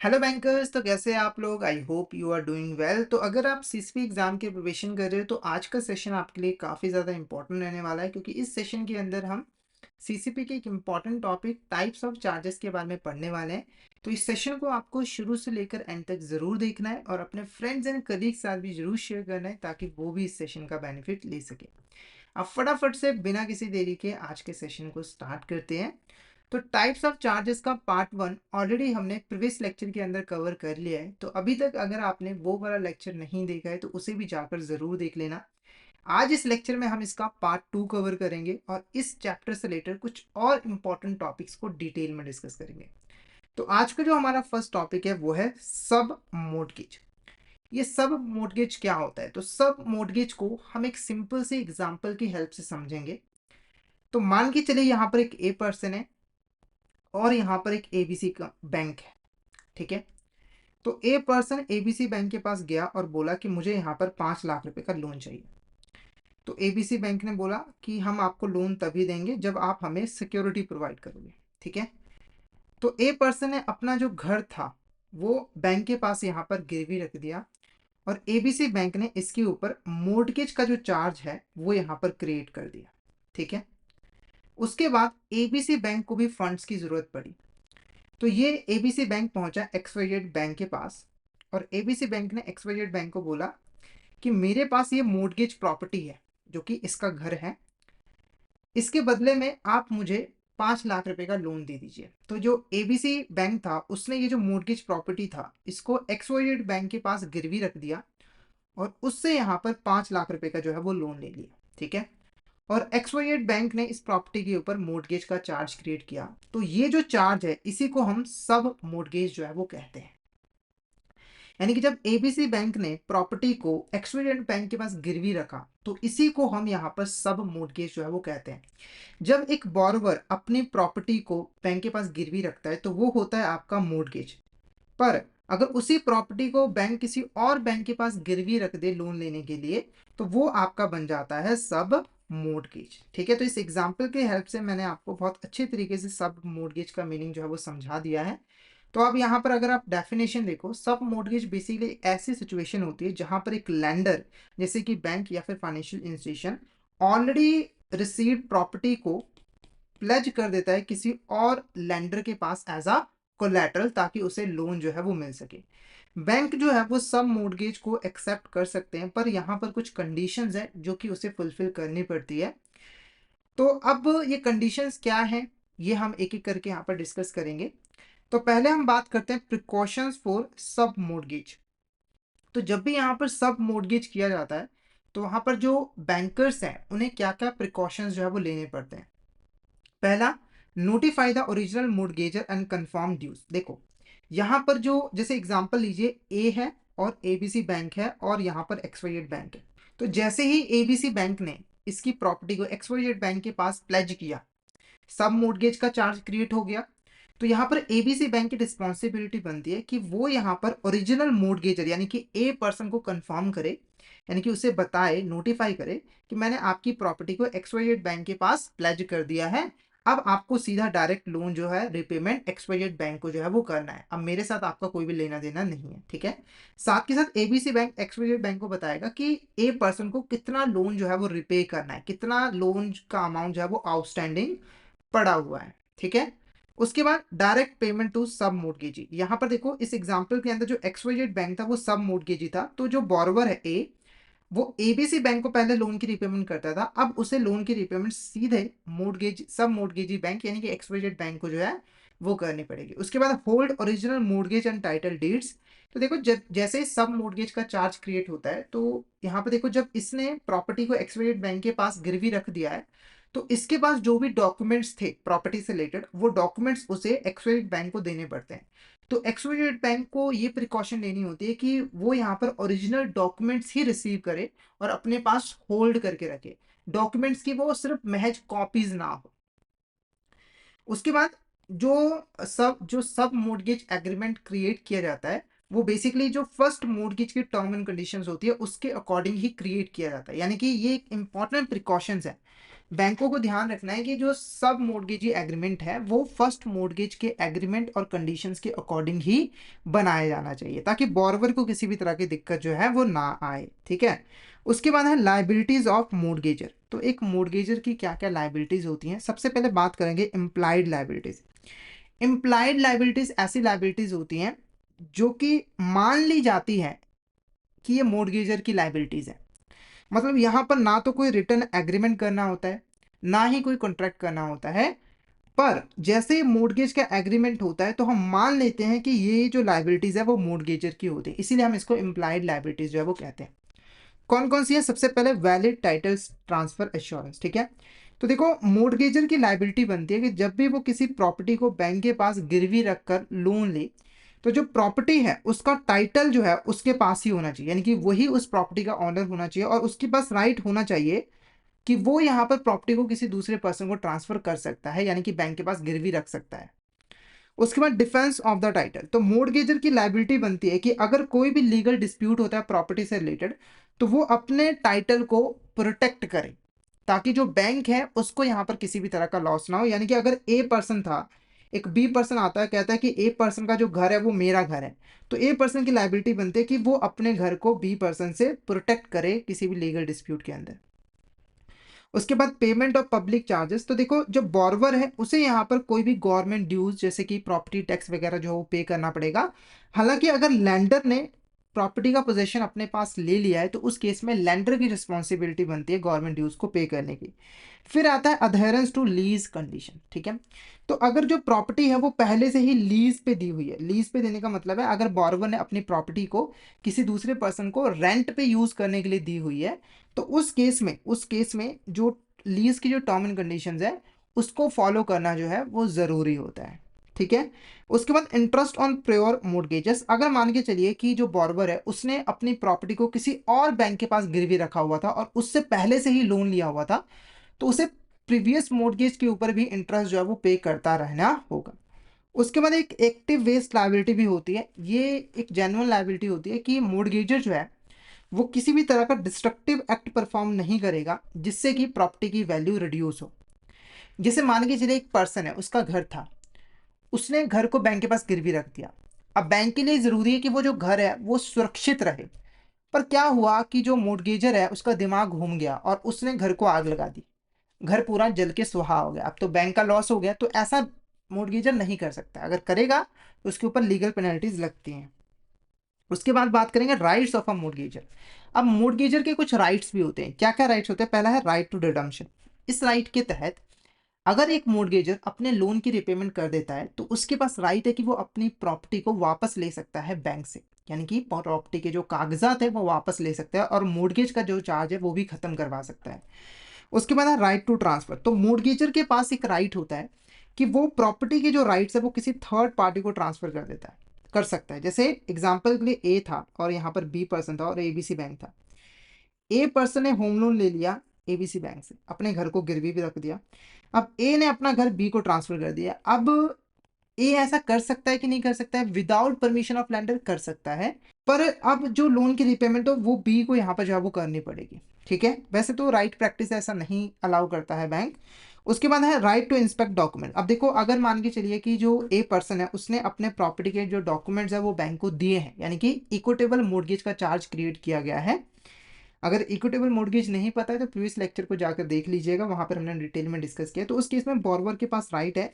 Hello bankers. तो कैसे हैं आप लोग? I hope you are doing well. तो अगर आप सीसीपी एग्ज़ाम की प्रिपरेशन कर रहे हो तो आज का सेशन आपके लिए काफ़ी ज़्यादा इंपॉर्टेंट रहने वाला है, क्योंकि इस सेशन के अंदर हम सीसीपी के एक important topic types of charges के बारे में पढ़ने वाले हैं। तो इस सेशन को आपको शुरू से लेकर एंड तक ज़रूर देखना है और अपने फ्रेंड्स एंड कलीग के साथ भी ज़रूर शेयर करना है, ताकि वो भी इस सेशन का बेनिफिट ले सके। अब फटाफट से बिना किसी देरी के आज के सेशन को स्टार्ट करते हैं। तो टाइप्स ऑफ चार्जेस का पार्ट वन ऑलरेडी हमने प्रीवियस लेक्चर के अंदर कवर कर लिया है, तो अभी तक अगर आपने वो वाला लेक्चर नहीं देखा है तो उसे भी जाकर ज़रूर देख लेना। आज इस लेक्चर में हम इसका पार्ट टू कवर करेंगे और इस चैप्टर से रिलेटेड कुछ और इम्पॉर्टेंट टॉपिक्स को डिटेल में डिस्कस करेंगे। तो आज का जो हमारा फर्स्ट टॉपिक है वो है सब मोर्टगेज। ये सब मोर्टगेज क्या होता है? तो सब मोर्टगेज को हम एक सिंपल से एग्जांपल की हेल्प से समझेंगे। तो मान के चलिए यहाँ पर एक ए पर्सन है और यहाँ पर एक एबीसी का बैंक है, ठीक है। तो ए पर्सन एबीसी बैंक के पास गया और बोला कि मुझे यहाँ पर 5 लाख रुपए का लोन चाहिए। तो एबीसी बैंक ने बोला कि हम आपको लोन तभी देंगे जब आप हमें सिक्योरिटी प्रोवाइड करोगे, ठीक है। तो ए पर्सन ने अपना जो घर था वो बैंक के पास यहाँ पर गिरवी रख दिया और एबीसी बैंक ने इसके ऊपर मोर्टगेज का जो चार्ज है वो यहाँ पर क्रिएट कर दिया, ठीक है। उसके बाद एबीसी बैंक को भी फंड्स की ज़रूरत पड़ी। तो ये एबीसी बैंक पहुंचा एक्सवाइजेड बैंक के पास और एबीसी बैंक ने एक्सवाइजेड बैंक को बोला कि मेरे पास ये मोर्टगेज प्रॉपर्टी है जो कि इसका घर है, इसके बदले में आप मुझे 5 लाख रुपए का लोन दे दीजिए। तो जो एबीसी बैंक था उसने ये जो मोर्टगेज प्रॉपर्टी था इसको एक्सवाइजेड बैंक के पास गिरवी रख दिया और उससे यहाँ पर 5 लाख रुपए का जो है वो लोन ले लिया, ठीक है। और एक्सवाइजेड बैंक ने इस प्रॉपर्टी के ऊपर मोर्टगेज का चार्ज क्रिएट किया। तो ये जो चार्ज है इसी को हम सब मोर्टगेज जो है वो कहते हैं। यानी कि जब एबीसी बैंक ने प्रॉपर्टी को एक्सवाइजेड बैंक के पास गिरवी रखा तो इसी को हम यहाँ पर सब मोर्टगेज जो है वो कहते हैं। जब एक बोरोवर अपनी प्रॉपर्टी को बैंक के पास गिरवी रखता है तो वो होता है आपका मोर्टगेज। पर अगर उसी प्रॉपर्टी को बैंक किसी और बैंक के पास गिरवी रख दे लोन लेने के लिए तो वो आपका बन जाता है सब मोर्टगेज, ठीक है। तो इस एग्जाम्पल के हेल्प से मैंने आपको बहुत अच्छे तरीके से सब मोर्टगेज का मीनिंग जो है वो समझा दिया है। तो अब यहाँ पर अगर आप डेफिनेशन देखो, सब मोर्टगेज बेसिकली ऐसी सिचुएशन होती है जहाँ पर एक लैंडर जैसे कि बैंक या फिर financial institution already received property को प्लेज कर देता है किसी और लेंडर के पास एज अ कोलैटरल, ताकि उसे लोन जो है वो मिल सके। बैंक जो है वो सब मोर्टगेज को एक्सेप्ट कर सकते हैं, पर यहाँ पर कुछ कंडीशंस हैं जो कि उसे फुलफिल करनी पड़ती है। तो अब ये कंडीशंस क्या हैं ये हम एक एक करके यहाँ पर डिस्कस करेंगे। तो पहले हम बात करते हैं प्रिकॉशंस फॉर सब मोर्टगेज। तो जब भी यहाँ पर सब मोर्टगेज किया जाता है तो वहाँ पर जो बैंकर्स हैं उन्हें क्या क्या प्रिकॉशंस जो है वो लेने पड़ते हैं। पहला, notify the original mortgagor and confirm dues. देखो यहाँ पर जो जैसे एग्जांपल लीजिए, ए है और एबीसी बैंक है और यहाँ पर एक्सवाइजेड बैंक है। तो जैसे ही एबीसी बैंक ने इसकी प्रॉपर्टी को एक्सवाइजेड बैंक के पास प्लेज किया, सब मोर्टगेज का चार्ज क्रिएट हो गया। तो यहाँ पर एबीसी बैंक की रिस्पॉन्सिबिलिटी बनती है कि वो यहाँ पर ओरिजिनल मोर्टगेजर यानी कि ए पर्सन को कंफर्म करे, यानी कि उसे बताए, नोटिफाई करे कि मैंने आपकी प्रॉपर्टी को एक्सवाइजेड बैंक के पास प्लेज कर दिया है। अब आपको सीधा डायरेक्ट लोन जो है रिपेमेंट एक्सवाइजेड बैंक को जो है वो करना है। अब मेरे साथ आपका कोई भी लेना देना नहीं है, ठीक है। साथ के साथ एबीसी बैंक एक्सवाइजेड बैंक को बताएगा कि ए पर्सन को कितना लोन जो है वो रिपे करना है, कितना लोन का अमाउंट जो है वो आउटस्टैंडिंग पड़ा हुआ है, ठीक है। उसके बाद डायरेक्ट पेमेंट टू सब मोर्टगेजी। यहाँ पर देखो इस एग्जांपल के अंदर जो एक्सवाइजेड बैंक था वो सब मोर्टगेजी था, तो जो बोरोवर है ए वो एबीसी बैंक को पहले लोन की रिपेमेंट करता था, अब उसे लोन की रिपेमेंट सीधे मोर्टगेज सब मोर्टगेजी बैंक यानी कि एक्सवाइजेड बैंक को जो है वो करनी पड़ेगी। उसके बाद hold original mortgage and title deeds. तो देखो जैसे सब मोर्टगेज का चार्ज क्रिएट होता है तो यहाँ पर देखो जब इसने प्रॉपर्टी को एक्सवाइजेड बैंक के पास गिरवी रख दिया है तो इसके पास जो भी डॉक्यूमेंट्स थे प्रॉपर्टी से रिलेटेड वो डॉक्यूमेंट्स उसे एक्सवाइजेड बैंक को देने पड़ते हैं। तो एक्सवाइजेड बैंक को ये प्रिकॉशन लेनी होती है कि वो यहाँ पर ओरिजिनल डॉक्यूमेंट्स ही रिसीव करे और अपने पास होल्ड करके रखे, डॉक्यूमेंट्स की वो सिर्फ महज कॉपीज ना हो। उसके बाद जो सब मोर्टगेज एग्रीमेंट क्रिएट किया जाता है वो बेसिकली जो फर्स्ट मोर्टगेज की टर्म एंड कंडीशंस होती है उसके अकॉर्डिंग ही क्रिएट किया जाता है, यानी कि ये एक इंपॉर्टेंट प्रिकॉशंस है। बैंकों को ध्यान रखना है कि जो सब मोर्गेजी एग्रीमेंट है वो फर्स्ट मोर्गेज के एग्रीमेंट और कंडीशंस के अकॉर्डिंग ही बनाया जाना चाहिए, ताकि बोरोवर को किसी भी तरह की दिक्कत जो है वो ना आए। ठीक है। उसके बाद है लाइबिलिटीज ऑफ मोर्गेजर। तो एक मोर्गेजर की क्या क्या लाइबिलिटीज होती हैं, सबसे पहले बात करेंगे इम्प्लाइड लाइबिलिटीज। इम्प्लाइड लाइबिलिटीज ऐसी लाइबिलिटीज होती हैं जो कि मान ली जाती है कि ये मोर्गेजर की लाइबिलिटीज है। मतलब यहाँ पर ना तो कोई रिटर्न एग्रीमेंट करना होता है, ना ही कोई कॉन्ट्रैक्ट करना होता है, पर जैसे ही मोर्गेज का एग्रीमेंट होता है तो हम मान लेते हैं कि ये जो लाइबिलिटीज है वो मोर्गेजर की होती है, इसीलिए हम इसको इम्प्लाइड लाइबिलिटीज जो है वो कहते हैं। कौन कौन सी है? सबसे पहले वैलिड टाइटल ट्रांसफर एश्योरेंस। ठीक है। तो देखो, मोर्गेजर की लाइबिलिटी बनती है कि जब भी वो किसी प्रॉपर्टी को बैंक के पास गिरवी रखकर लोन ले, तो जो प्रॉपर्टी है उसका टाइटल जो है उसके पास ही होना चाहिए, यानी कि वही उस प्रॉपर्टी का ऑनर होना चाहिए और उसके पास राइट होना चाहिए कि वो यहाँ पर प्रॉपर्टी को किसी दूसरे पर्सन को ट्रांसफर कर सकता है, यानी कि बैंक के पास गिरवी रख सकता है। उसके बाद डिफेंस ऑफ द टाइटल। तो मोर्गेजर की लाइबिलिटी बनती है कि अगर कोई भी लीगल डिस्प्यूट होता है प्रॉपर्टी से रिलेटेड, तो वो अपने टाइटल को प्रोटेक्ट करे, ताकि जो बैंक है उसको यहाँ पर किसी भी तरह का लॉस ना हो। यानी कि अगर ए पर्सन था, एक बी पर्सन आता है, कहता है कि ए पर्सन का जो घर है वो मेरा घर है, तो ए पर्सन की लाइबिलिटी बनती है कि वो अपने घर को बी पर्सन से प्रोटेक्ट करे किसी भी लीगल डिस्प्यूट के अंदर। उसके बाद पेमेंट ऑफ पब्लिक चार्जेस। तो देखो, जो बॉर्वर है उसे यहाँ पर कोई भी गवर्नमेंट ड्यूज जैसे कि प्रॉपर्टी टैक्स वगैरह जो है वो पे करना पड़ेगा। हालांकि अगर लैंडर ने प्रॉपर्टी का पोजेशन अपने पास ले लिया है तो उस केस में लैंडर की रिस्पॉन्सिबिलिटी बनती है गवर्नमेंट ड्यूज को पे करने की। फिर आता है अधेरेंस टू लीज कंडीशन। ठीक है। तो अगर जो प्रॉपर्टी है वो पहले से ही लीज पे दी हुई है, लीज पे देने का मतलब है अगर बॉर्वर ने अपनी प्रॉपर्टी को किसी दूसरे पर्सन को रेंट पे यूज करने के लिए दी हुई है, तो उस केस में जो लीज की जो टर्म एंड कंडीशंस है उसको फॉलो करना जो है वो ज़रूरी होता है। ठीक है। उसके बाद इंटरेस्ट ऑन प्योर मोर्गेजेस। अगर मान के चलिए कि जो बॉर्बर है उसने अपनी प्रॉपर्टी को किसी और बैंक के पास गिरवी रखा हुआ था और उससे पहले से ही लोन लिया हुआ था, तो उसे प्रीवियस मोर्गेज के ऊपर भी इंटरेस्ट जो है वो पे करता रहना होगा। उसके बाद एक एक्टिव वेस्ट लाइबिलिटी भी होती है। ये एक जेन्युइन लाइबिलिटी होती है कि मोर्गेजर जो है वो किसी भी तरह का डिस्ट्रक्टिव एक्ट परफॉर्म नहीं करेगा जिससे कि प्रॉपर्टी की वैल्यू रिड्यूस हो। जैसे मान के चलिए एक पर्सन है, उसका घर था, उसने घर को बैंक के पास गिरवी रख दिया। अब बैंक के लिए ज़रूरी है कि वो जो घर है वो सुरक्षित रहे, पर क्या हुआ कि जो मोर्गेजर है उसका दिमाग घूम गया और उसने घर को आग लगा दी, घर पूरा जल के सुहा हो गया। अब तो बैंक का लॉस हो गया। तो ऐसा मोर्गेजर नहीं कर सकता, अगर करेगा तो उसके ऊपर लीगल पेनल्टीज लगती हैं। उसके बाद बात करेंगे राइट्स ऑफ अ मोर्गेजर। अब मोर्गेजर के कुछ राइट्स भी होते हैं। क्या क्या राइट्स होते हैं? पहला है राइट टू रिडम्पशन। इस राइट के तहत अगर एक मोर्गेजर अपने लोन की रिपेमेंट कर देता है तो उसके पास राइट है कि वो अपनी प्रॉपर्टी को वापस ले सकता है बैंक से, यानी कि प्रॉपर्टी के जो कागजात है वो वापस ले सकता है और मोर्गेज का जो चार्ज है वो भी खत्म करवा सकता है। उसके बाद है राइट टू ट्रांसफर। तो मोर्गेजर के पास एक राइट होता है कि वो प्रॉपर्टी के जो राइट्स है वो किसी थर्ड पार्टी को ट्रांसफर कर देता है, कर सकता है। जैसे एग्जांपल के लिए ए था और यहाँ पर बी पर्सन था और एबीसी बैंक था। ए पर्सन ने होम लोन ले लिया एबीसी बैंक से, अपने घर को गिरवी भी रख दिया। अब ए ने अपना घर बी को ट्रांसफर कर दिया। अब ए ऐसा कर सकता है कि नहीं कर सकता है? विदाउट परमिशन ऑफ लैंडर कर सकता है, पर अब जो लोन की रिपेमेंट हो वो बी को यहाँ पर जो है वो करनी पड़ेगी। ठीक है। वैसे तो राइट प्रैक्टिस ऐसा नहीं अलाउ करता है बैंक। उसके बाद है राइट टू इंस्पेक्ट डॉक्यूमेंट। अब देखो, अगर मान के चलिए कि जो ए पर्सन है उसने अपने प्रॉपर्टी के जो डॉक्यूमेंट्स है वो बैंक को दिए हैं, यानी कि इक्विटेबल मोर्गेज का चार्ज क्रिएट किया गया है। अगर इक्विटेबल मोर्गेज नहीं पता है तो प्रीवियस लेक्चर को जाकर देख लीजिएगा, वहां पर हमने डिटेल में डिस्कस किया। तो उस केस में बॉर्वर के पास राइट है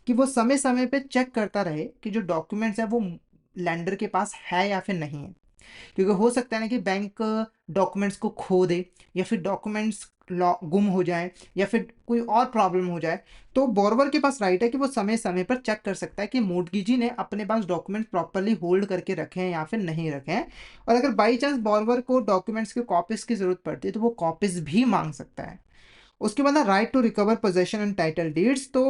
कि वो समय समय पे चेक करता रहे कि जो डॉक्यूमेंट्स है वो लैंडर के पास है या फिर नहीं है। क्योंकि हो सकता है ना कि बैंक डॉक्यूमेंट्स को खो दे, या फिर डॉक्यूमेंट्स गुम हो जाए, या फिर कोई और प्रॉब्लम हो जाए। तो बोरवर के पास राइट है कि वो समय समय पर चेक कर सकता है कि मोर्टगेजी ने अपने पास डॉक्यूमेंट प्रॉपरली होल्ड करके रखे हैं या फिर नहीं रखे हैं। और अगर बाई चांस बोरवर को डॉक्यूमेंट्स के कॉपीज की जरूरत पड़ती है तो वो कॉपीज भी मांग सकता है। उसके बाद right to recover possession and title deeds. तो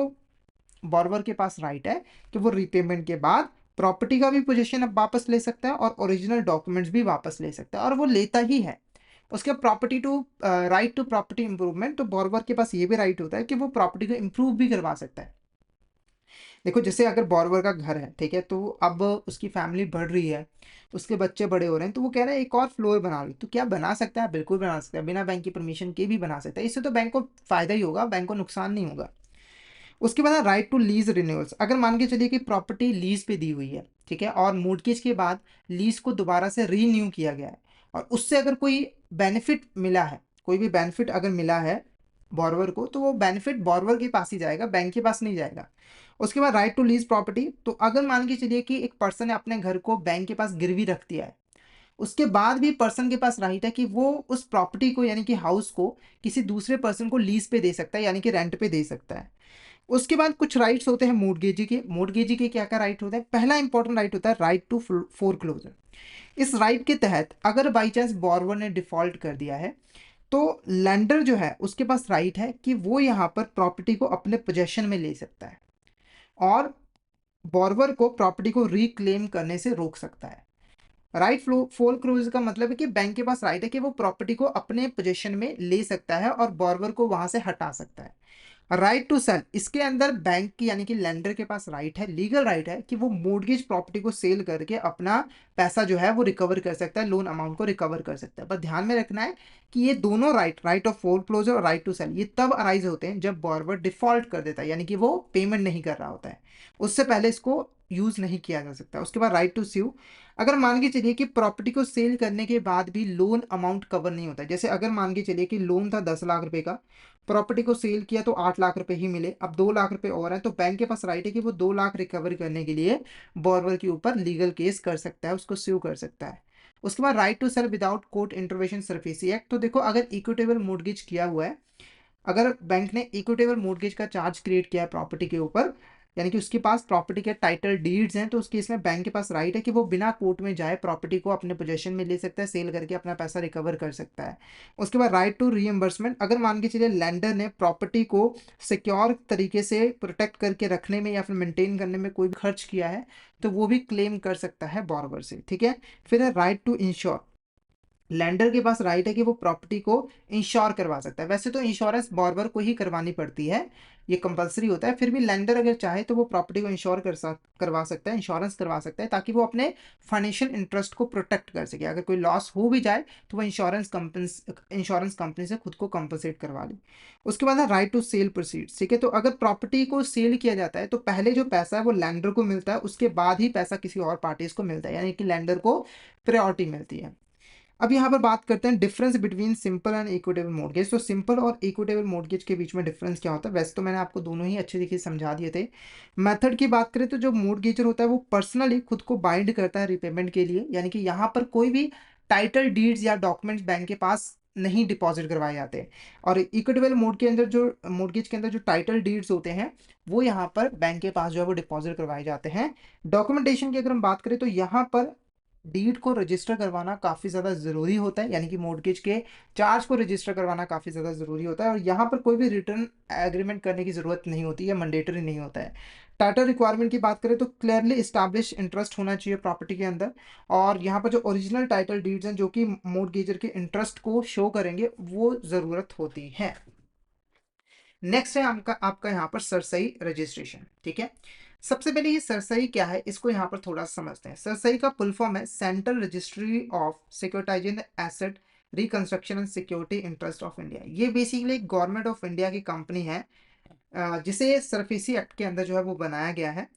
बोरवर के पास राइट है कि वो रिपेमेंट के बाद प्रॉपर्टी का भी पोजीशन अब वापस ले सकता है और ओरिजिनल डॉक्यूमेंट्स भी वापस ले सकता है, और वो लेता ही है। उसके property to right to property improvement. तो बोरवर के पास ये भी राइट होता है कि वो प्रॉपर्टी को इंप्रूव भी करवा सकता है। देखो जैसे अगर बोरोवर का घर है, ठीक है, तो अब उसकी फैमिली बढ़ रही है, उसके बच्चे बड़े हो रहे हैं, तो वो कह रहा है एक और फ्लोर बना लो। तो क्या बना सकता है? बिल्कुल बना सकता है, बिना बैंक की परमिशन के भी बना सकता है। इससे तो बैंक को फायदा ही होगा, बैंक को नुकसान नहीं होगा। उसके बाद राइट टू लीज रिन्यूअल्स। अगर मान के चलिए कि प्रॉपर्टी लीज पे दी हुई है, ठीक है, और मोर्टगेज के बाद लीज को दोबारा से रीन्यू किया गया है, और उससे अगर कोई बेनिफिट मिला है, कोई भी बेनिफिट अगर मिला है बोरोवर को, तो वो बेनिफिट बोरोवर के पास ही जाएगा, बैंक के पास नहीं जाएगा। उसके बाद राइट टू लीज प्रॉपर्टी। तो अगर मान के चलिए कि एक पर्सन ने अपने घर को बैंक के पास गिरवी रख दिया है, उसके बाद भी पर्सन के पास राइट है कि वो उस प्रॉपर्टी को, यानी कि हाउस को, किसी दूसरे पर्सन को लीज पे दे सकता है, यानी कि रेंट पे दे सकता है। उसके बाद कुछ राइट्स होते हैं मोर्टगेजी के। मोर्टगेजी के क्या क्या राइट होता है? पहला इंपॉर्टेंट राइट होता है राइट टू फोरक्लोजर। इस राइट के तहत अगर बाई चांस बोरोवर ने डिफॉल्ट कर दिया है, तो लैंडर जो है उसके पास राइट है कि वो यहाँ पर प्रॉपर्टी को अपने पोजेशन में ले सकता है, और बोरोवर को प्रॉपर्टी को रिक्लेम करने से रोक सकता है। राइट फ्लो फोल क्रूज का मतलब है कि बैंक के पास राइट है कि वो प्रॉपर्टी को अपने पोजीशन में ले सकता है और बोरोवर को वहां से हटा सकता है। राइट टू सेल, इसके अंदर बैंक की, यानी कि लेंडर के पास राइट है, लीगल राइट है कि वो मोर्टगेज प्रॉपर्टी को सेल करके अपना पैसा जो है वो रिकवर कर सकता है, लोन अमाउंट को रिकवर कर सकता है। पर ध्यान में रखना है कि ये दोनों राइट, राइट ऑफ फोल क्लोजर और राइट टू सेल, ये तब अराइज होते हैं जब बोरोवर डिफॉल्ट कर देता है, यानी कि वो पेमेंट नहीं कर रहा होता है। उससे पहले इसको यूज नहीं किया जा सकता। उसके बाद राइट टू स्यू। अगर मान के चलिए कि प्रॉपर्टी को सेल करने के बाद भी लोन अमाउंट कवर नहीं होता है, जैसे अगर मान के चलिए कि लोन था 10 लाख रुपए का, प्रॉपर्टी को सेल किया तो 8 लाख रुपए ही मिले, अब 2 लाख रुपए और है, तो बैंक के पास राइट है कि वो 2 लाख रिकवर करने के लिए बोरोवर के ऊपर लीगल केस कर सकता है, उसको स्यू कर सकता है। उसके बाद right to sale without court intervention SARFAESI act. तो देखो अगर इक्विटेबल मोर्टगेज किया हुआ है, अगर बैंक ने इक्विटेबल मोर्टगेज का चार्ज क्रिएट किया है प्रॉपर्टी के ऊपर, यानी कि उसके पास प्रॉपर्टी के टाइटल डीड्स हैं, तो उस केस में बैंक के पास राइट है कि वो बिना कोर्ट में जाए प्रॉपर्टी को अपने पोजेशन में ले सकता है, सेल करके अपना पैसा रिकवर कर सकता है। उसके बाद राइट टू रीएम्बर्समेंट। अगर मान के चलिए लैंडर ने प्रॉपर्टी को सिक्योर तरीके से प्रोटेक्ट करके रखने में या फिर मेंटेन करने में कोई भी खर्च किया है, तो वो भी क्लेम कर सकता है बोरोवर से, ठीक है। फिर है राइट टू इंश्योर। लैंडर के पास राइट है कि वो प्रॉपर्टी को इंश्योर करवा सकता है। वैसे तो इंश्योरेंस बोरोवर को ही करवानी पड़ती है, ये कंपलसरी होता है, फिर भी लैंडर अगर चाहे तो वो प्रॉपर्टी को करवा सकता है, इंश्योरेंस करवा सकता है, ताकि वो अपने फाइनेंशियल इंटरेस्ट को प्रोटेक्ट कर सके। अगर कोई लॉस हो भी जाए तो वो इंश्योरेंस कंपनी से खुद को कंपनसेट करवा ले। उसके बाद है राइट टू सेल प्रोसीड्स, ठीक है। तो अगर प्रॉपर्टी को सेल किया जाता है तो पहले जो पैसा है वो लैंडर को मिलता है, उसके बाद ही पैसा किसी और पार्टीज को मिलता है, यानी कि लैंडर को प्रायोरिटी मिलती है। अब यहाँ पर बात करते हैं difference between simple and equitable mortgage. तो सिंपल और इक्विटेबल मॉर्गेज के बीच में डिफरेंस क्या होता है? वैसे तो मैंने आपको दोनों ही अच्छे तरीके से समझा दिए थे। मेथड की बात करें तो जो मॉर्गेजर होता है वो पर्सनली खुद को बाइंड करता है रिपेमेंट के लिए, यानी कि यहाँ पर कोई भी टाइटल डीड्स या डॉक्यूमेंट्स बैंक के पास नहीं डिपॉजिट करवाए जाते हैं। और इक्विटेबल मोड के अंदर जो मोर्गेज के अंदर जो टाइटल डीड्स होते हैं वो यहाँ पर बैंक के पास जो है वो डिपॉजिट करवाए जाते हैं। डॉक्यूमेंटेशन की अगर हम बात करें तो यहाँ पर डीड को रजिस्टर करवाना काफ़ी ज़्यादा ज़रूरी होता है, यानी कि मॉर्गेज के चार्ज को रजिस्टर करवाना काफ़ी ज़्यादा ज़रूरी होता है, और यहाँ पर कोई भी रिटर्न एग्रीमेंट करने की ज़रूरत नहीं होती है, मैंडेटरी नहीं होता है। टाइटल रिक्वायरमेंट की बात करें तो क्लियरली इस्टेब्लिश इंटरेस्ट होना चाहिए प्रॉपर्टी के अंदर, और यहाँ पर जो ओरिजिनल टाइटल डीड्स हैं जो कि मॉर्गेजर के इंटरेस्ट को शो करेंगे वो ज़रूरत होती है। नेक्स्ट है आपका आपका यहाँ पर सरसई रजिस्ट्रेशन, ठीक है। सबसे पहले ये सरसई क्या है, इसको यहाँ पर थोड़ा समझते हैं। सरसई का फुल फॉर्म है central registry of securitising asset reconstruction and security interest of India. ये बेसिकली गवर्नमेंट ऑफ इंडिया की कंपनी है, जिसे सरफेसी एक्ट के अंदर जो है वो बनाया गया है।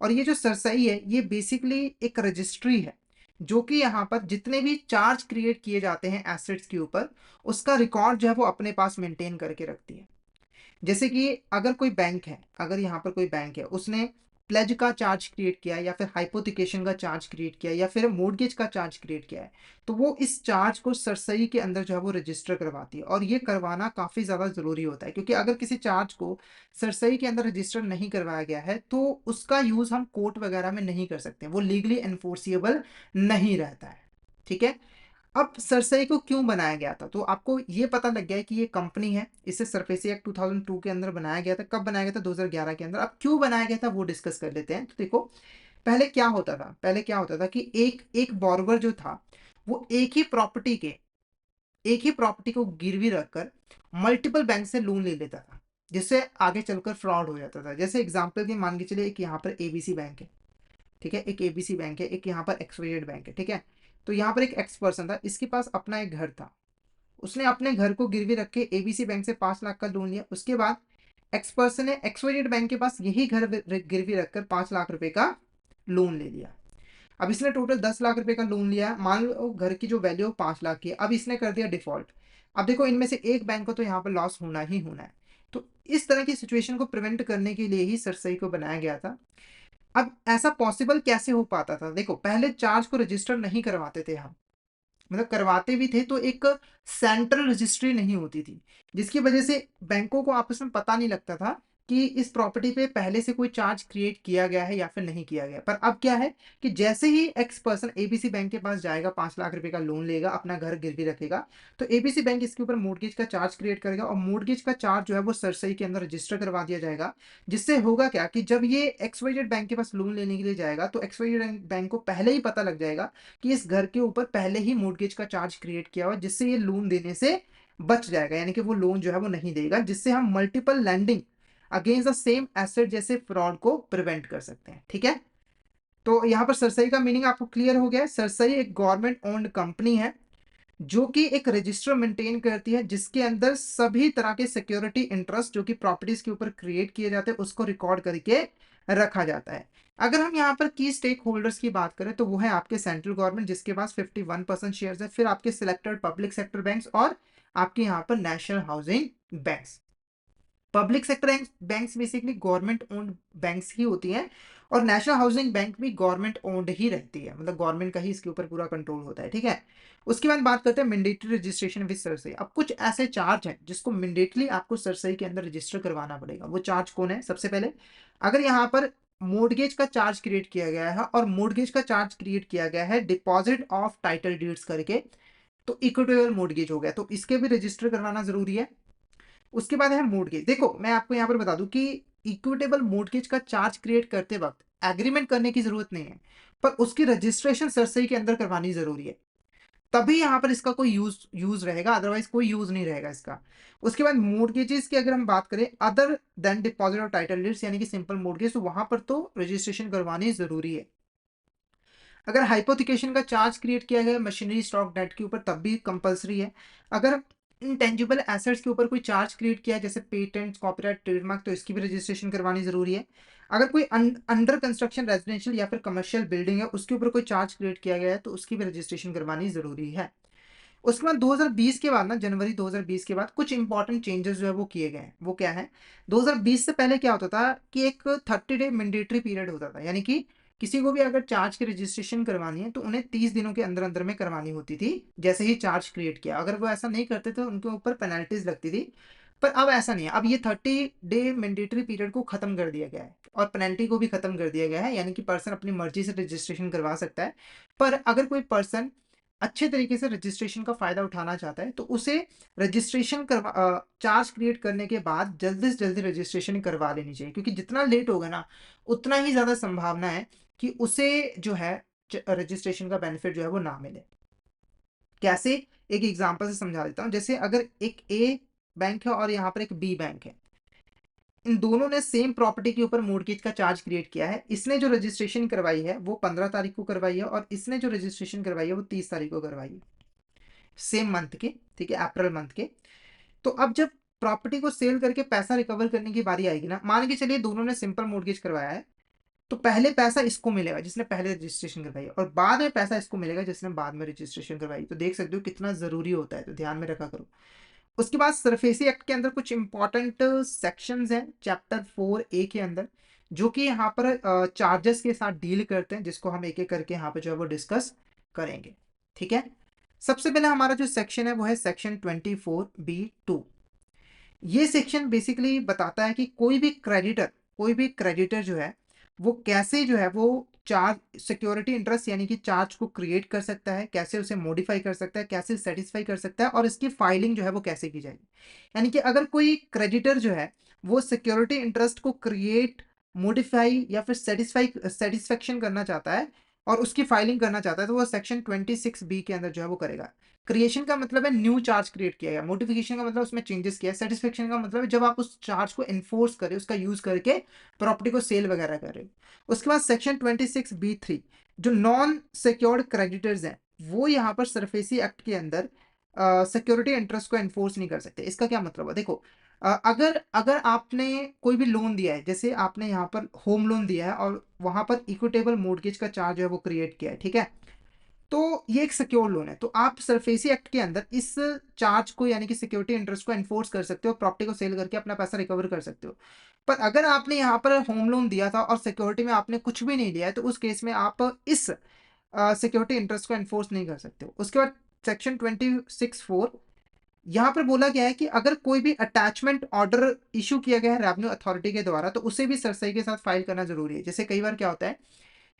और ये जो सरसई है ये बेसिकली एक रजिस्ट्री है, जो कि यहाँ पर जितने भी चार्ज क्रिएट किए जाते हैं एसेट्स के ऊपर, उसका रिकॉर्ड जो है वो अपने पास मेंटेन करके रखती है। जैसे कि अगर कोई बैंक है, अगर यहाँ पर कोई बैंक है, उसने प्लेज का चार्ज क्रिएट किया है, या फिर हाइपोथिकेशन का चार्ज क्रिएट किया है, या फिर मोर्गेज का चार्ज क्रिएट किया है, तो वो इस चार्ज को सरसई के अंदर जो है वो रजिस्टर करवाती है। और ये करवाना काफ़ी ज़्यादा ज़रूरी होता है, क्योंकि अगर किसी चार्ज को सरसई के अंदर रजिस्टर नहीं करवाया गया है तो उसका यूज़ हम कोर्ट वगैरह में नहीं कर सकते, वो लीगली एनफोर्सिएबल नहीं रहता है, ठीक है। अब सरसई को क्यों बनाया गया था, तो आपको ये पता लग गया है कि ये कंपनी है, इसे सरफेसी एक्ट 2002 के अंदर बनाया गया था। कब बनाया गया था? 2011 के अंदर। अब क्यों बनाया गया था वो डिस्कस कर लेते हैं। तो देखो पहले क्या होता था कि एक एक बोरोवर जो था वो एक ही प्रॉपर्टी को गिरवी रखकर मल्टीपल बैंक से लोन ले लेता था। जिससे आगे चलकर फ्रॉड हो जाता था। जैसे एग्जाम्पल के मान के चलिए, एक यहाँ पर एबीसी बैंक है, ठीक है, एक एबीसी बैंक है, एक यहाँ पर एक्सवाइजेड बैंक है, ठीक है। तो यहाँ पर एक एक्स पर्सन था, इसके पास अपना एक घर था, उसने अपने घर को गिरवी रख के एबीसी बैंक से 5 लाख का लोन लिया। उसके बाद एक्स पर्सन ने एक्सवाइजेड बैंक के पास यही घर गिरवी रखकर 5 लाख रुपए का लोन ले लिया। अब इसने टोटल 10 लाख रुपए का लोन लिया, मान लो घर की जो वैल्यू 5 लाख की है, अब इसने कर दिया डिफॉल्ट। अब देखो इनमें से एक बैंक को तो यहाँ पर लॉस होना ही होना है। तो इस तरह की सिचुएशन को प्रिवेंट करने के लिए ही सरसई को बनाया गया था। अब ऐसा पॉसिबल कैसे हो पाता था? देखो, पहले चार्ज को रजिस्टर नहीं करवाते थे हम, मतलब करवाते भी थे तो एक सेंट्रल रजिस्ट्री नहीं होती थी, जिसकी वजह से बैंकों को आपस में पता नहीं लगता था कि इस प्रॉपर्टी पे पहले से कोई चार्ज क्रिएट किया गया है या फिर नहीं किया गया। पर अब क्या है कि जैसे ही एक्स पर्सन एबीसी बैंक के पास जाएगा, 5 लाख रुपए का लोन लेगा, अपना घर गिरवी रखेगा, तो एबीसी बैंक इसके ऊपर मोर्गेज का चार्ज क्रिएट करेगा और मोर्गेज का चार्ज जो है वो सरसई के अंदर रजिस्टर करवा दिया जाएगा। जिससे होगा क्या कि जब ये एक्सवाइजेड बैंक के पास लोन लेने के लिए जाएगा तो एक्सवाइजेड बैंक को पहले ही पता लग जाएगा कि इस घर के ऊपर पहले ही मोर्गेज का चार्ज क्रिएट किया हुआ, जिससे ये लोन देने से बच जाएगा, यानी कि वो लोन जो है वो नहीं देगा, जिससे हम multiple lending against the same asset जैसे फ्रॉड को प्रिवेंट कर सकते हैं। ठीक है, तो यहाँ पर सरसई का मीनिंग आपको क्लियर हो गया है। सरसई एक गवर्नमेंट ओन्ड कंपनी है जो कि एक रजिस्टर मेंटेन करती है, जिसके अंदर सभी तरह के सिक्योरिटी इंटरेस्ट जो कि प्रॉपर्टीज के ऊपर क्रिएट किए जाते हैं उसको रिकॉर्ड करके रखा जाता है। अगर हम यहाँ पर की स्टेक होल्डर्स की बात करें तो वो है आपके सेंट्रल गवर्नमेंट, जिसके पास 51% शेयर्स है, फिर आपके सिलेक्टेड पब्लिक सेक्टर बैंक्स और आपके यहाँ पर national housing banks. Public sector banks basically government owned banks ही होती हैं और नेशनल हाउसिंग बैंक भी गवर्नमेंट ओन्ड ही रहती है, मतलब गवर्नमेंट का ही इसके ऊपर पूरा कंट्रोल होता है। ठीक है, उसके बाद बात करते हैं मैंडेटरी रजिस्ट्रेशन विद सरसई। अब कुछ ऐसे चार्ज हैं जिसको मैंडेटली आपको सरसई के अंदर रजिस्टर करवाना पड़ेगा। वो चार्ज कौन है? सबसे पहले, अगर यहाँ पर मोर्गेज का चार्ज क्रिएट किया गया है और मोर्गेज का चार्ज क्रिएट किया गया है डिपॉजिट ऑफ टाइटल डीड्स करके, तो इक्विटेबल मोर्गेज हो गया, तो इसके भी रजिस्टर करवाना जरूरी है। उसके बाद है मोर्गेज। देखो मैं आपको यहाँ पर बता दूं कि इक्विटेबल मोर्गेज का चार्ज क्रिएट करते वक्त एग्रीमेंट करने की जरूरत नहीं है, पर उसकी रजिस्ट्रेशन सरसई के अंदर करवानी जरूरी है, तभी यहाँ पर इसका कोई यूज रहेगा, अदरवाइज कोई यूज नहीं रहेगा इसका। उसके बाद मोर्गेजेस की अगर हम बात करें अदर देन डिपॉजिट और टाइटल डीड्स, यानी कि सिंपल मोर्गेज, तो वहां पर तो रजिस्ट्रेशन करवानी जरूरी है। अगर हाइपोथिकेशन का चार्ज क्रिएट किया गया मशीनरी स्टॉक डेट के ऊपर तब भी कंपलसरी है। अगर इंटेंजिबल एसेट्स के ऊपर कोई चार्ज क्रिएट किया है जैसे पेटेंट, कॉपीराइट, ट्रेडमार्क, तो इसकी भी रजिस्ट्रेशन करवानी जरूरी है। अगर कोई अंडर कंस्ट्रक्शन रेजिडेंशियल या फिर कमर्शियल बिल्डिंग है उसके ऊपर कोई चार्ज क्रिएट किया गया है तो उसकी भी रजिस्ट्रेशन करवानी जरूरी है। उसके बाद 2020 के बाद ना, जनवरी 2020 के बाद कुछ इंपॉर्टेंट चेंजेस जो है वो किए गए हैं। वो क्या है? 2020 से पहले क्या होता था कि एक 30 डे मैंडेटरी पीरियड होता था, यानी कि किसी को भी अगर चार्ज की रजिस्ट्रेशन करवानी है तो उन्हें 30 दिनों के अंदर अंदर में करवानी होती थी, जैसे ही चार्ज क्रिएट किया। अगर वो ऐसा नहीं करते तो उनके ऊपर पेनल्टीज लगती थी। पर अब ऐसा नहीं है, अब ये 30 डे मैंडेटरी पीरियड को खत्म कर दिया गया है और पेनल्टी को भी खत्म कर दिया गया है, यानी कि पर्सन अपनी मर्जी से रजिस्ट्रेशन करवा सकता है। पर अगर कोई पर्सन अच्छे तरीके से रजिस्ट्रेशन का फायदा उठाना चाहता है तो उसे रजिस्ट्रेशन करवा चार्ज क्रिएट करने के बाद जल्दी से जल्दी रजिस्ट्रेशन करवा लेनी चाहिए, क्योंकि जितना लेट होगा ना उतना ही ज्यादा संभावना है कि उसे जो है रजिस्ट्रेशन का बेनिफिट जो है वो ना मिले। कैसे? एक एग्जांपल से समझा देता हूँ। जैसे अगर एक ए बैंक है और यहाँ पर एक बी बैंक है, इन दोनों ने सेम प्रॉपर्टी के ऊपर मोर्गेज का चार्ज क्रिएट किया है। इसने जो रजिस्ट्रेशन करवाई है वो 15 तारीख को करवाई है और इसने जो रजिस्ट्रेशन करवाई है वो 30 तारीख को करवाई है, सेम मंथ के, ठीक है, अप्रैल मंथ के। तो अब जब प्रॉपर्टी को सेल करके पैसा रिकवर करने की बारी आएगी ना, मान के चलिए दोनों ने सिंपल मोर्गेज करवाया है, तो पहले पैसा इसको मिलेगा जिसने पहले रजिस्ट्रेशन करवाई है और बाद में पैसा इसको मिलेगा जिसने बाद में रजिस्ट्रेशन करवाई। तो देख सकते हो कितना जरूरी होता है, तो ध्यान में रखा करो। उसके बाद सरफेसी एक्ट के अंदर कुछ इंपॉर्टेंट सेक्शंस हैं चैप्टर 4A के अंदर, जो कि यहाँ पर चार्जेस के साथ डील करते हैं, जिसको हम एक एक करके यहाँ पे जो है वो डिस्कस करेंगे। ठीक है, सबसे पहले हमारा जो सेक्शन है वो है सेक्शन 24B2। ये सेक्शन बेसिकली बताता है कि कोई भी क्रेडिटर जो है वो कैसे जो है वो चार्ज सिक्योरिटी इंटरेस्ट यानी कि चार्ज को क्रिएट कर सकता है, कैसे उसे मॉडिफाई कर सकता है, कैसे सेटिस्फाई कर सकता है और इसकी फाइलिंग जो है वो कैसे की जाएगी। यानी कि अगर कोई क्रेडिटर जो है वो सिक्योरिटी इंटरेस्ट को क्रिएट, मॉडिफाई या फिर सेटिस्फाई सेटिस्फेक्शन करना चाहता है और उसकी फाइलिंग करना चाहता है तो वो सेक्शन 26B के अंदर जो है वो करेगा। क्रिएशन का मतलब है न्यू चार्ज क्रिएट किया गया, नोटिफिकेशन का मतलब उसमें चेंजेस किया, सेटिस्फेक्शन का मतलब है जब आप उस चार्ज को इन्फोर्स करें, उसका यूज करके प्रॉपर्टी को सेल वगैरह करें। उसके बाद सेक्शन 26B3 जो नॉन सिक्योर्ड क्रेडिटर्स हैं वो यहाँ पर सरफेसी एक्ट के अंदर सिक्योरिटी इंटरेस्ट को एनफोर्स नहीं कर सकते। इसका क्या मतलब है, देखो अगर अगर आपने कोई भी लोन दिया है, जैसे आपने यहाँ पर होम लोन दिया है और वहां पर इक्विटेबल मोर्गेज का चार्ज है वो क्रिएट किया है, ठीक है, तो ये एक सिक्योर लोन है, तो आप सरफेसी एक्ट के अंदर इस चार्ज को यानी कि सिक्योरिटी इंटरेस्ट को एनफोर्स कर सकते हो, प्रॉपर्टी को सेल करके अपना पैसा रिकवर कर सकते हो। पर अगर आपने यहाँ पर होम लोन दिया था और सिक्योरिटी में आपने कुछ भी नहीं लिया है तो उस केस में आप इस सिक्योरिटी इंटरेस्ट को एनफोर्स नहीं कर सकते हो। उसके बाद सेक्शन 26(4) यहाँ पर बोला गया है कि अगर कोई भी अटैचमेंट ऑर्डर इशू किया गया है रेवेन्यू अथॉरिटी के द्वारा तो उसे भी सरसई के साथ फाइल करना जरूरी है। जैसे कई बार क्या होता है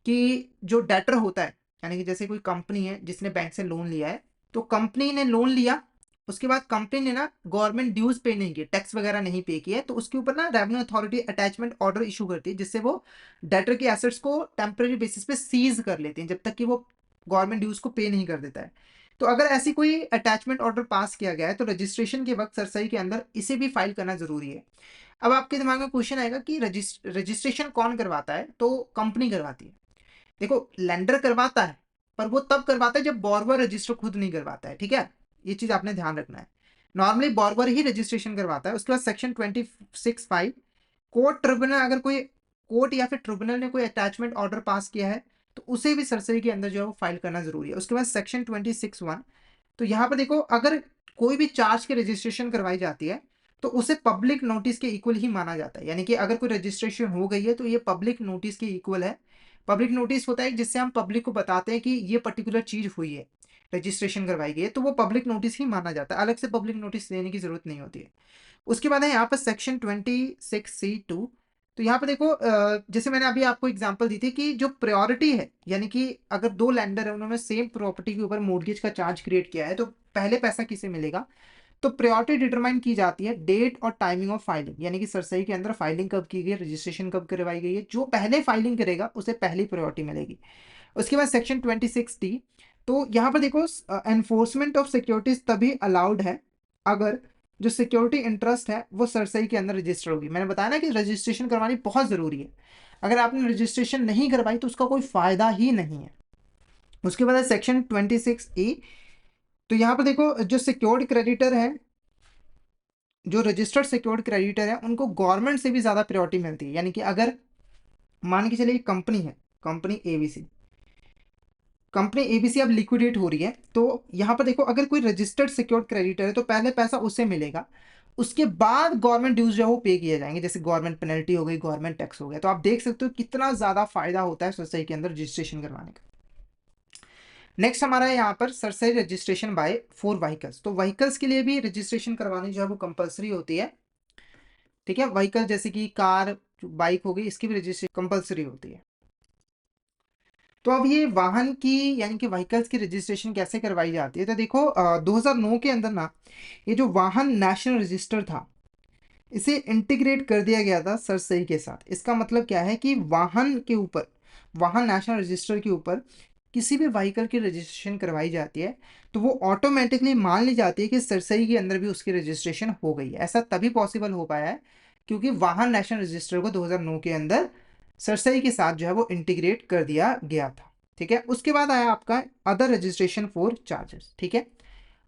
कि जो डेटर होता है, यानी कि जैसे कोई कंपनी है जिसने बैंक से लोन लिया है, तो कंपनी ने लोन लिया, उसके बाद कंपनी ने ना गवर्नमेंट ड्यूज पे नहीं किए, टैक्स वगैरह नहीं पे किया है, तो उसके ऊपर ना revenue authority attachment order issue करती है जिससे वो डेटर के एसेट्स को टेम्परेरी बेसिस पे सीज कर लेते हैं जब तक कि वो गवर्नमेंट ड्यूज को पे नहीं कर देता है। तो अगर ऐसी कोई अटैचमेंट ऑर्डर पास किया गया है तो रजिस्ट्रेशन के वक्त सरसई के अंदर इसे भी फाइल करना जरूरी है। अब आपके दिमाग में क्वेश्चन आएगा कि रजिस्ट्रेशन कौन करवाता है, तो कंपनी करवाती है। देखो लेंडर करवाता है पर वो तब करवाता है जब बॉर्बर रजिस्टर खुद नहीं करवाता है, ठीक है, ये चीज आपने ध्यान रखना है। नॉर्मली बॉर्बर ही रजिस्ट्रेशन करवाता है। उसके बाद सेक्शन 26(5) कोर्ट ट्रिब्यूनल, अगर कोई कोर्ट या फिर ट्रिब्यूनल ने कोई अटैचमेंट ऑर्डर पास किया है तो उसे भी सरसरी के अंदर जो है वो फाइल करना जरूरी है। उसके बाद सेक्शन 26(1) तो यहाँ पर देखो अगर कोई भी चार्ज की रजिस्ट्रेशन करवाई जाती है तो उसे पब्लिक नोटिस के इक्वल ही माना जाता है, यानी कि अगर कोई रजिस्ट्रेशन हो गई है तो ये पब्लिक नोटिस के इक्वल है। पब्लिक नोटिस होता है जिससे हम पब्लिक को बताते हैं कि ये पर्टिकुलर चीज हुई है, रजिस्ट्रेशन करवाई गई है, तो वो पब्लिक नोटिस ही माना जाता है, अलग से पब्लिक नोटिस देने की जरूरत नहीं होती है। उसके बाद है यहाँ पर सेक्शन 26(C)(2) तो यहाँ पे देखो जैसे मैंने अभी आपको एग्जांपल दी थी कि जो प्रायोरिटी है, यानी कि अगर दो लैंडर है उन्होंने सेम प्रॉपर्टी के ऊपर मोर्गेज का चार्ज क्रिएट किया है तो पहले पैसा किसे मिलेगा, तो प्रायोरिटी डिटरमाइन की जाती है डेट और टाइमिंग ऑफ फाइलिंग, यानी कि सरसई के अंदर फाइलिंग कब की गई, रजिस्ट्रेशन कब करवाई गई है, जो पहले फाइलिंग करेगा उसे पहली प्रायोरिटी मिलेगी। उसके बाद सेक्शन 26(D) तो यहाँ पर देखो एनफोर्समेंट ऑफ सिक्योरिटीज तभी अलाउड है अगर जो सिक्योरिटी इंटरेस्ट है वो सरसई के अंदर रजिस्टर होगी। मैंने बताया ना कि रजिस्ट्रेशन करवानी बहुत जरूरी है, अगर आपने रजिस्ट्रेशन नहीं करवाई तो उसका कोई फायदा ही नहीं है। उसके बाद है सेक्शन 26(E) तो यहाँ पर देखो जो सिक्योर्ड क्रेडिटर है, जो रजिस्टर्ड सिक्योर्ड क्रेडिटर है उनको गवर्नमेंट से भी ज्यादा प्रायोरिटी मिलती है। यानी कि अगर मान के चलिए कंपनी है, कंपनी एबीसी, कंपनी एबीसी अब लिक्विडेट हो रही है, तो यहाँ पर देखो अगर कोई रजिस्टर्ड सिक्योर्ड क्रेडिटर है तो पहले पैसा उससे मिलेगा, उसके बाद गवर्नमेंट ड्यूज जो है वो पे किए जाएंगे, जैसे गवर्नमेंट पेनल्टी हो गई, गवर्नमेंट टैक्स हो गया। तो आप देख सकते हो कितना ज्यादा फायदा होता है सोसाइटी के अंदर रजिस्ट्रेशन करवाने का। नेक्स्ट हमारा है यहाँ पर सरसरी रजिस्ट्रेशन बाय फॉर व्हीकल्स, तो व्हीकल्स के लिए भी रजिस्ट्रेशन करवानी जो है वो कंपलसरी होती है, ठीक है, व्हीकल जैसे कि कार बाइक हो गई इसकी भी रजिस्ट्रेशन कंपलसरी होती है। तो अब ये वाहन की यानी कि व्हीकल्स की रजिस्ट्रेशन कैसे करवाई जाती है, तो देखो 2009 के अंदर ना ये जो वाहन नेशनल रजिस्टर था इसे इंटीग्रेट कर दिया गया था सरसई के साथ। इसका मतलब क्या है कि वाहन के ऊपर, वाहन नेशनल रजिस्टर के ऊपर किसी भी व्हीकल की रजिस्ट्रेशन करवाई जाती है तो वो ऑटोमेटिकली मान ली जाती है कि सरसई के अंदर भी उसकी रजिस्ट्रेशन हो गई है। ऐसा तभी पॉसिबल हो पाया है क्योंकि वाहन नेशनल रजिस्टर को 2009 के अंदर सरसई के साथ जो है वो इंटीग्रेट कर दिया गया था, ठीक है। उसके बाद आया आपका अदर रजिस्ट्रेशन फॉर चार्जेस, ठीक है।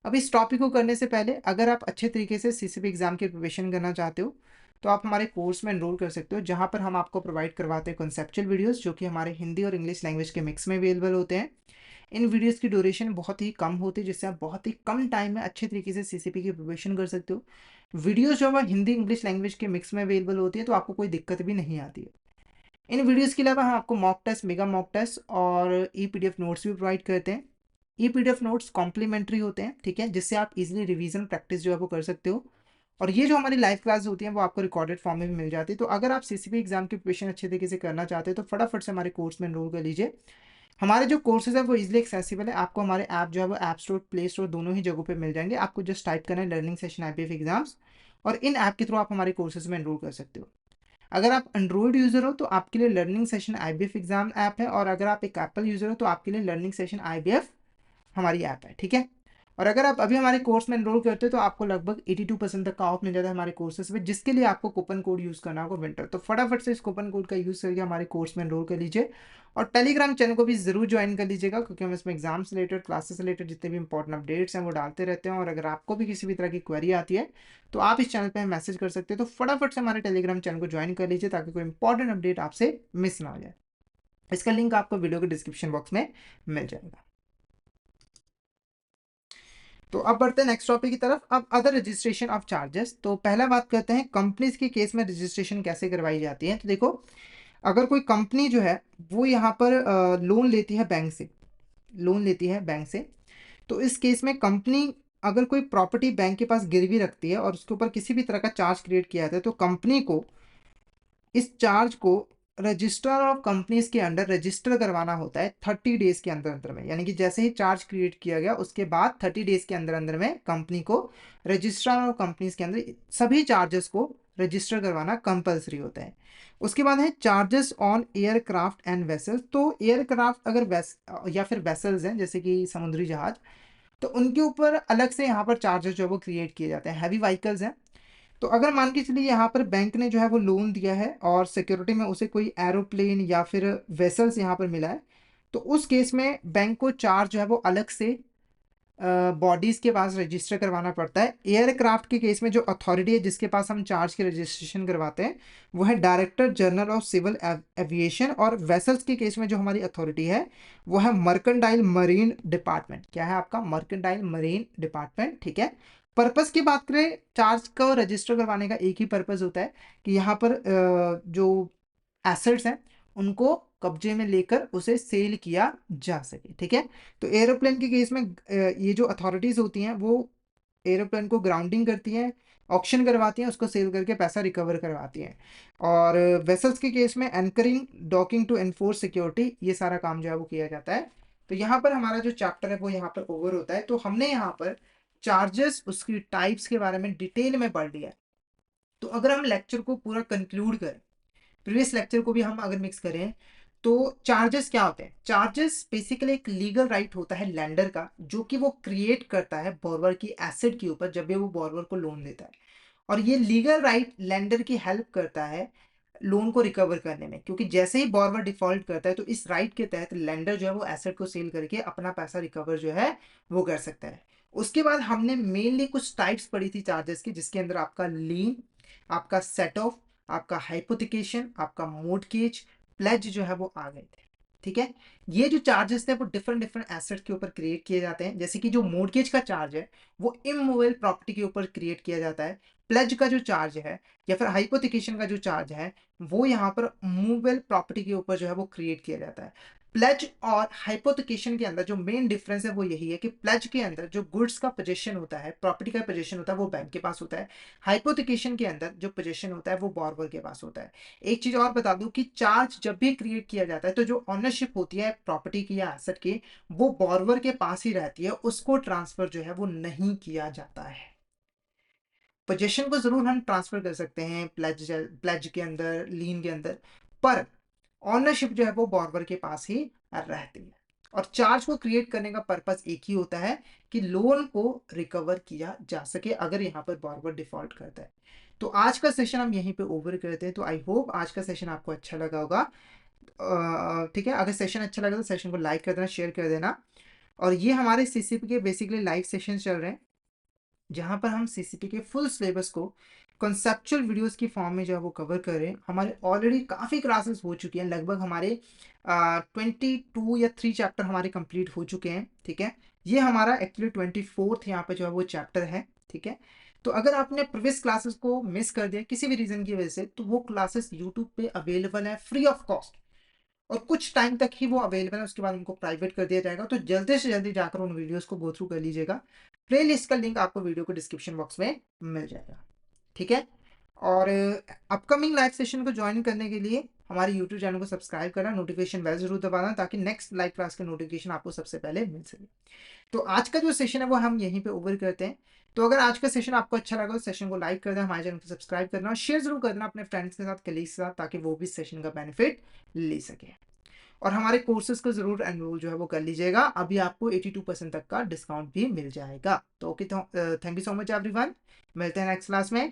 अब इस टॉपिक को करने से पहले अगर आप अच्छे तरीके से सीसीपी एग्जाम की प्रिपरेशन करना चाहते हो तो आप हमारे कोर्स में एनरोल कर सकते हो, जहां पर हम आपको प्रोवाइड करवाते हैं कॉन्सेप्चुअल वीडियोस जो कि हमारे हिंदी और इंग्लिश लैंग्वेज के मिक्स में अवेलेबल होते हैं। इन वीडियोस की ड्यूरेशन बहुत ही कम होती है जिससे आप बहुत ही कम टाइम में अच्छे तरीके से सीसीपी की प्रिपरेशन कर सकते हो। वीडियोस जो है हिंदी इंग्लिश लैंग्वेज के मिक्स में अवेलेबल होती है तो आपको कोई दिक्कत भी नहीं आती है। इन वीडियोस के अलावा हम आपको mock test, mega mock test और ई पीडीएफ नोट्स भी प्रोवाइड करते हैं। ई पीडीएफ नोट्स कॉम्प्लीमेंट्री होते हैं, ठीक है, जिससे आप इजीली रिवीजन प्रैक्टिस जो है वो कर सकते हो। और ये जो हमारी लाइव क्लास होती है वो आपको रिकॉर्डेड फॉर्म में भी मिल जाती है। तो अगर आप सीसीपी एग्जाम की प्रिपरेशन अच्छे तरीके से करना चाहते हो तो फटाफट से हमारे कोर्स में एनरोल कर लीजिए। हमारे जो कोर्सेज है वो इजीली एक्सेसिबल है, आपको हमारे ऐप जो है वो ऐप स्टोर, प्ले स्टोर दोनों ही जगहों पे मिल जाएंगे। आपको जस्ट टाइप करना है लर्निंग सेशन आईपीएफ एग्जाम्स और इन ऐप के थ्रू आप हमारे कोर्सेज में एनरोल कर सकते हो। अगर आप एंड्रॉयड यूज़र हो तो आपके लिए learning session IBF exam app है, और अगर आप एक एप्पल यूज़र हो तो आपके लिए लर्निंग सेशन IBF हमारी ऐप है, ठीक है। और अगर आप अभी हमारे कोर्स में एनरोल करते हो तो आपको लगभग 82% तक का ऑफ मिल जाता है हमारे कोर्सेज में, जिसके लिए आपको कूपन कोड यूज़ करना होगा विंटर। तो फटाफट से इस कूपन कोड का यूज़ करके हमारे कोर्स में एनरोल कर लीजिए, और टेलीग्राम चैनल को भी ज़रूर ज्वाइन कर लीजिएगा, क्योंकि हम इसमें एग्जाम से रिलेटेड, क्लासेस से रिलेटेड जितने भी इंपॉर्टेंट अपडेट्स हैं वो डालते रहते हैं। और अगर आपको भी किसी भी तरह की क्वेरी आती है तो आप इस चैनल पर मैसेज कर सकते हैं। तो फटाफट से हमारे टेलीग्राम चैनल को ज्वाइन कर लीजिए, ताकि कोई इंपॉर्टेंट अपडेट आपसे मिस ना हो जाए। इसका लिंक आपको वीडियो के डिस्क्रिप्शन बॉक्स में मिल जाएगा। तो अब बढ़ते हैं नेक्स्ट टॉपिक की तरफ। अब अदर रजिस्ट्रेशन ऑफ चार्जेस। तो पहला बात करते हैं कंपनीज के केस में रजिस्ट्रेशन कैसे करवाई जाती है। तो देखो, अगर कोई कंपनी जो है वो यहाँ पर लोन लेती है बैंक से, लोन लेती है बैंक से, तो इस केस में कंपनी अगर कोई प्रॉपर्टी बैंक के पास गिरवी रखती है और उसके ऊपर किसी भी तरह का चार्ज क्रिएट किया जाता है, तो कंपनी को इस चार्ज को रजिस्टर ऑफ कंपनीज के अंडर रजिस्टर करवाना होता है 30 डेज के अंदर अंदर में। यानी कि जैसे ही चार्ज क्रिएट किया गया उसके बाद 30 डेज के अंदर अंदर में कंपनी को रजिस्ट्रार ऑफ कंपनीज के अंदर सभी चार्जेस को रजिस्टर करवाना कंपलसरी होता है। उसके बाद है charges on aircraft and vessels. तो एयरक्राफ्ट अगर या फिर वेसल्स हैं जैसे कि समुद्री जहाज, तो उनके ऊपर अलग से यहाँ पर चार्जेस जो है वो क्रिएट किए जाते हैं। हैवी व्हीकल्स हैं, तो अगर मान के चलिए यहाँ पर बैंक ने जो है वो लोन दिया है और सिक्योरिटी में उसे कोई एरोप्लेन या फिर वेसल्स यहाँ पर मिला है, तो उस केस में बैंक को चार्ज जो है वो अलग से बॉडीज़ के पास रजिस्टर करवाना पड़ता है। एयरक्राफ्ट के केस में जो अथॉरिटी है जिसके पास हम चार्ज की रजिस्ट्रेशन करवाते हैं वो है director general of civil aviation, और वेसल्स के केस में जो हमारी अथॉरिटी है वो है मर्केंटाइल मरीन डिपार्टमेंट। क्या है आपका? मर्केंटाइल मरीन डिपार्टमेंट, ठीक है। पर्पस की बात करें, चार्ज को रजिस्टर करवाने का एक ही पर्पस होता है कि यहाँ पर जो एसेट्स हैं उनको कब्जे में लेकर उसे सेल किया जा सके, ठीक है। तो एरोप्लेन के केस में ये जो अथॉरिटीज़ होती हैं वो एरोप्लेन को ग्राउंडिंग करती हैं, ऑक्शन करवाती हैं, उसको सेल करके पैसा रिकवर करवाती हैं। और वेसल्स के केस में anchoring, docking to enforce security, ये सारा काम जो है वो किया जाता है। तो यहाँ पर हमारा जो चैप्टर है वो यहाँ पर ओवर होता है। तो हमने यहाँ पर चार्जेस, उसकी टाइप्स के बारे में डिटेल में पढ़ लिया है। तो अगर हम लेक्चर को पूरा कंक्लूड करें, प्रीवियस लेक्चर को भी हम अगर मिक्स करें, तो चार्जेस क्या होते हैं? चार्जेस बेसिकली एक लीगल राइट होता है लेंडर का, जो कि वो क्रिएट करता है बोरवर की एसेट के ऊपर जब भी वो बोरवर को लोन देता है। और ये लीगल राइट लेंडर की हेल्प करता है लोन को रिकवर करने में, क्योंकि जैसे ही बोरवर डिफॉल्ट करता है तो इस राइट के तहत लेंडर जो है वो एसेट को सेल करके अपना पैसा रिकवर जो है वो कर सकता है। उसके बाद हमने मेनली कुछ टाइप्स पढ़ी थी चार्जेस की, जिसके अंदर आपका लीन, आपका सेट ऑफ, आपका हाइपोथिकेशन, आपका मोर्टगेज, प्लेज जो है वो आ गए थे, ठीक है। ये जो चार्जेस थे वो डिफरेंट डिफरेंट एसेट के ऊपर क्रिएट किए जाते हैं। जैसे कि जो मोर्टगेज का चार्ज है वो इमूवेबल प्रॉपर्टी के ऊपर क्रिएट किया जाता है। प्लेज का जो चार्ज है या फिर हाइपोथिकेशन का जो चार्ज है वो यहाँ पर मूवेबल प्रॉपर्टी के ऊपर जो है वो क्रिएट किया जाता है। प्लेज और हाइपोथिकेशन के अंदर जो मेन डिफरेंस है वो यही है कि प्लेज के अंदर जो गुड्स का पोजीशन होता है, प्रॉपर्टी का पोजीशन होता है, वो बैंक के पास होता है। हाइपोथिकेशन के अंदर जो पोजीशन होता है वो बॉर्वर के पास होता है। एक चीज और बता दूं कि चार्ज जब भी क्रिएट किया जाता है तो जो ऑनरशिप होती है प्रॉपर्टी की या एसेट की वो बॉर्वर के पास ही रहती है, उसको ट्रांसफर जो है वो नहीं किया जाता है। पोजीशन को जरूर हम ट्रांसफर कर सकते हैं प्लेज प्लेज के अंदर, लीन के अंदर, पर ऑनरशिप जो है वो बॉर्वर के पास ही रहती है। और चार्ज को क्रिएट करने का पर्पस एक ही होता है कि लोन को रिकवर किया जा सके अगर यहाँ पर बॉर्वर डिफॉल्ट करता है। तो आज का सेशन हम यहीं पे ओवर करते हैं। तो आई होप आज का सेशन आपको अच्छा लगा होगा। ठीक है, अगर सेशन अच्छा लगा तो सेशन को लाइक कर देना, शेयर कर देना। और ये हमारे सीसीपी के बेसिकली लाइव सेशन चल रहे हैं, जहाँ पर हम सीसीपी के फुल सिलेबस को कॉन्सेप्चुअल वीडियोस की फॉर्म में जो है वो कवर कर रहे हैं। हमारे ऑलरेडी काफ़ी क्लासेस हो चुकी हैं, लगभग हमारे 22 या 3 चैप्टर हमारे कंप्लीट हो चुके हैं, ठीक है। ये हमारा एक्चुअली 24th यहाँ पे जो है वो चैप्टर है, ठीक है। तो अगर आपने प्रीवियस क्लासेस को मिस कर दिया किसी भी रीज़न की वजह से, तो वो क्लासेस यूट्यूब पे अवेलेबल है फ्री ऑफ कॉस्ट, और कुछ टाइम तक ही वो अवेलेबल है, उसके बाद उनको प्राइवेट कर दिया जाएगा। तो जल्दी से जल्दी जाकर उन वीडियोस को गो थ्रू कर लीजिएगा। प्लेलिस्ट का लिंक आपको वीडियो को डिस्क्रिप्शन बॉक्स में मिल जाएगा, ठीक है। और अपकमिंग लाइव सेशन को ज्वाइन करने के लिए हमारे यूट्यूब चैनल को सब्सक्राइब करना, नोटिफिकेशन बेल जरूर दबाना ताकि नेक्स्ट लाइव क्लास के नोटिफिकेशन आपको सबसे पहले मिल सके। तो आज का जो सेशन है वो हम यहीं पे ओवर करते हैं। तो अगर आज का सेशन आपको अच्छा लगा तो सेशन को लाइक कर देना, हमारे चैनल को सब्सक्राइब करना और शेयर जरूर करना अपने फ्रेंड्स के साथ, कलीग्स के साथ, ताकि वो भी सेशन का बेनिफिट ले सके। और हमारे कोर्सेज को जरूर एनरोल जो है वो कर लीजिएगा, अभी आपको 82% तक का डिस्काउंट भी मिल जाएगा। तो okay, thank you so much everyone, मिलते हैं नेक्स्ट क्लास में।